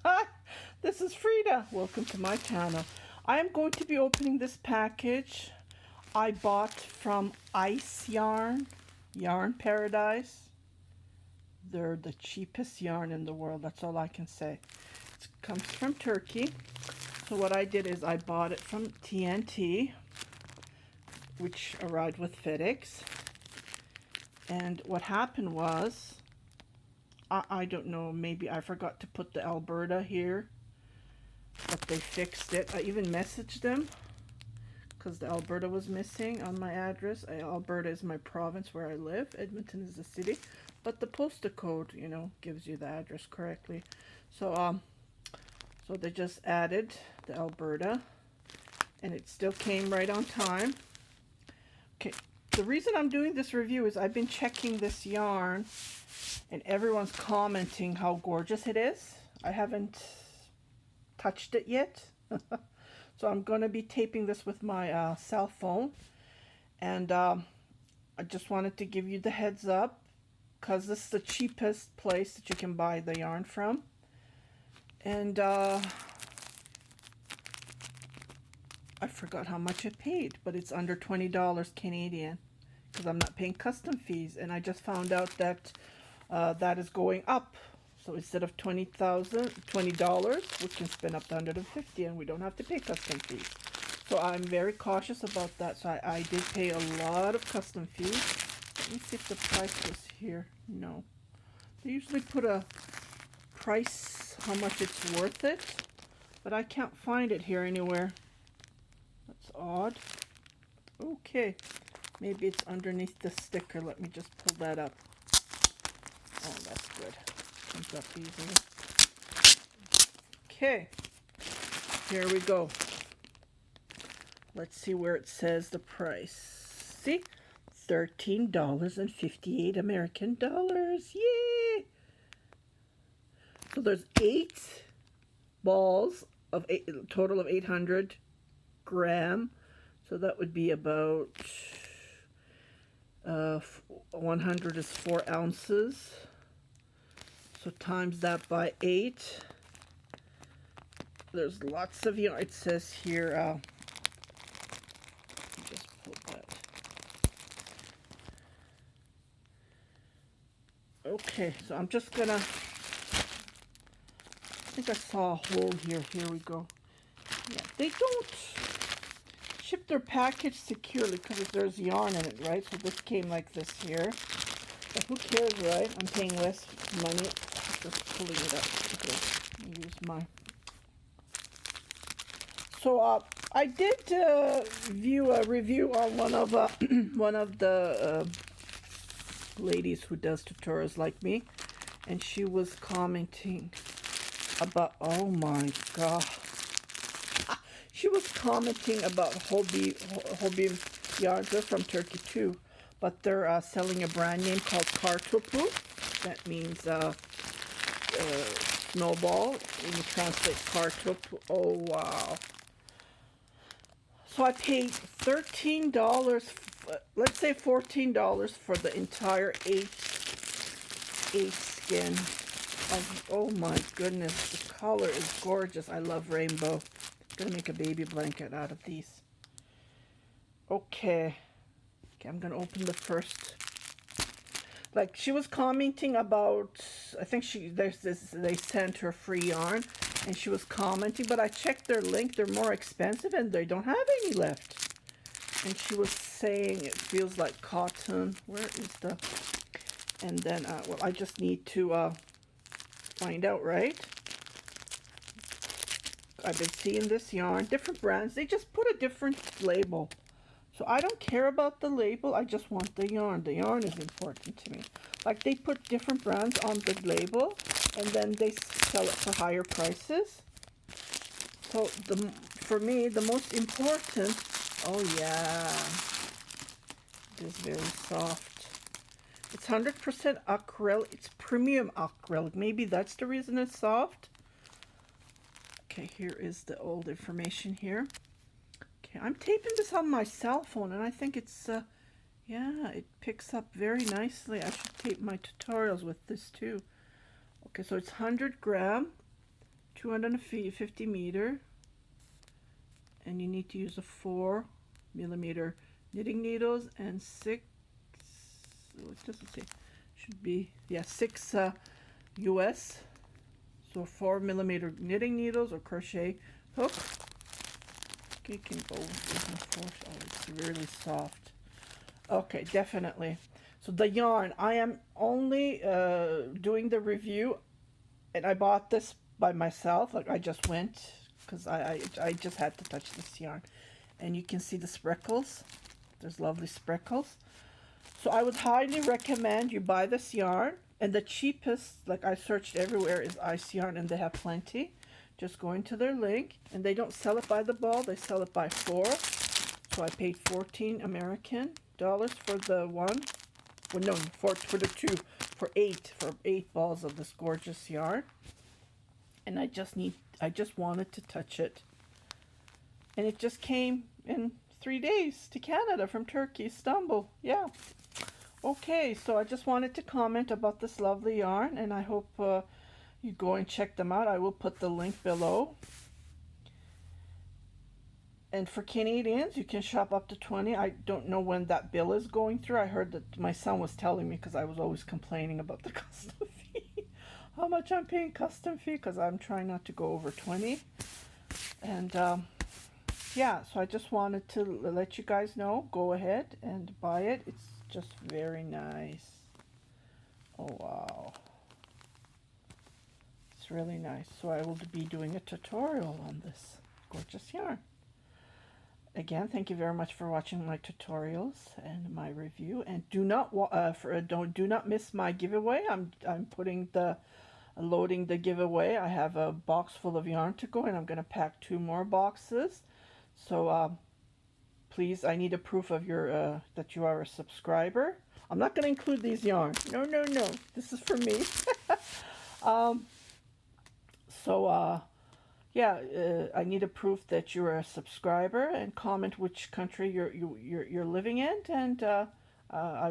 Hi, this is Frida. Welcome to my channel. I am going to be opening this package I bought from Ice Yarn, Yarn Paradise. They're the cheapest yarn in the world, that's all I can say. It comes from Turkey. So what I did is I bought it from TNT, which arrived with FedEx. And what happened was, I don't know, maybe I forgot to put the Alberta here, but they fixed it. I even messaged them because the Alberta was missing on my address. Alberta is my province where I live. Edmonton is the city, but the postal code, you know, gives you the address correctly. So so they just added the Alberta, and it still came right on time. Okay, the reason I'm doing this review is I've been checking this yarn and everyone's commenting how gorgeous it is. I haven't touched it yet. So I'm going to be taping this with my cell phone. And I just wanted to give you the heads up because this is the cheapest place that you can buy the yarn from. And I forgot how much I paid, but it's under $20 Canadian because I'm not paying custom fees. And I just found out that that is going up. So instead of $20, we can spend up to $150 and we don't have to pay custom fees. So I'm very cautious about that. So I did pay a lot of custom fees. Let me see if the price was here. No. They usually put a price, how much it's worth it, but I can't find it here anywhere. That's odd. Okay. Maybe it's underneath the sticker. Let me just pull that up. Oh, that's good. Comes up easily. Okay, here we go. Let's see where it says the price. See? $13.58 American dollars. Yay! So there's 8 balls of a total of 800 gram. So that would be about 100 is 4 ounces. So times that by 8. There's lots of yarn. It says here, just pull that. Okay, so I'm just gonna, I think I saw a hole here. Here we go. Yeah, they don't ship their package securely because there's yarn in it, right? So this came like this here. But who cares, right? I'm paying less money. Just pulling it up. Okay, use my. So I did view a review on one of the ladies who does tutorials like me, and she was commenting about, oh my god, she was commenting about hobby yarns. They're from Turkey too, but they're selling a brand name called Kartopu. That means snowball. When you translate Kartopu, oh wow. So I paid $13, let's say $14 for the entire 8 skin. Oh my goodness, the color is gorgeous. I love rainbow. I'm gonna make a baby blanket out of these. Okay, I'm gonna open the first. Like, she was commenting about, I think they sent her free yarn, and she was commenting, but I checked their link. They're more expensive and they don't have any left. And she was saying it feels like cotton. Where is the, and then well, I just need to find out, right? I've been seeing this yarn, different brands, they just put a different label. So I don't care about the label, I just want the yarn. The yarn is important to me. Like, they put different brands on the label and then they sell it for higher prices. So for me, the most important, oh yeah, it is very soft. It's 100% acrylic, it's premium acrylic. Maybe that's the reason it's soft. Okay, here is the old information here. Okay, I'm taping this on my cell phone, and I think it's, yeah, it picks up very nicely. I should tape my tutorials with this too. Okay, so it's 100 gram, 250 meter, and you need to use a 4mm knitting needles and 6, what does it say? Should be, yeah, 6 US. So 4mm knitting needles or crochet hook. Okay, can go with 4. Oh, it's really soft. Okay, definitely. So the yarn, I am only doing the review, and I bought this by myself. Like I just went because I just had to touch this yarn, and you can see the sprinkles. There's lovely sprinkles. So I would highly recommend you buy this yarn. And the cheapest, like I searched everywhere, is Ice Yarn, and they have plenty. Just go into their link, and they don't sell it by the ball, they sell it by 4. So I paid 14 American dollars for the one. Well, no, for the 2, for 8 balls of this gorgeous yarn. And I just wanted to touch it. And it just came in 3 days to Canada from Turkey, Istanbul. Yeah. Okay, so I just wanted to comment about this lovely yarn, and I hope you go and check them out. I will put the link below. And for Canadians, you can shop up to 20. I don't know when that bill is going through. I heard that my son was telling me, because I was always complaining about the custom fee. How much I'm paying custom fee, because I'm trying not to go over 20. And yeah, so I just wanted to let you guys know. Go ahead and buy it. It's just very nice. Oh wow, it's really nice. So I will be doing a tutorial on this gorgeous yarn. Again, thank you very much for watching my tutorials and my review. And do not do not miss my giveaway. I'm loading the giveaway. I have a box full of yarn to go, and I'm going to pack 2 more boxes. So please, I need a proof of your that you are a subscriber. I'm not going to include these yarns. No, no, no. This is for me. Yeah, I need a proof that you're a subscriber, and comment which country you're living in, and I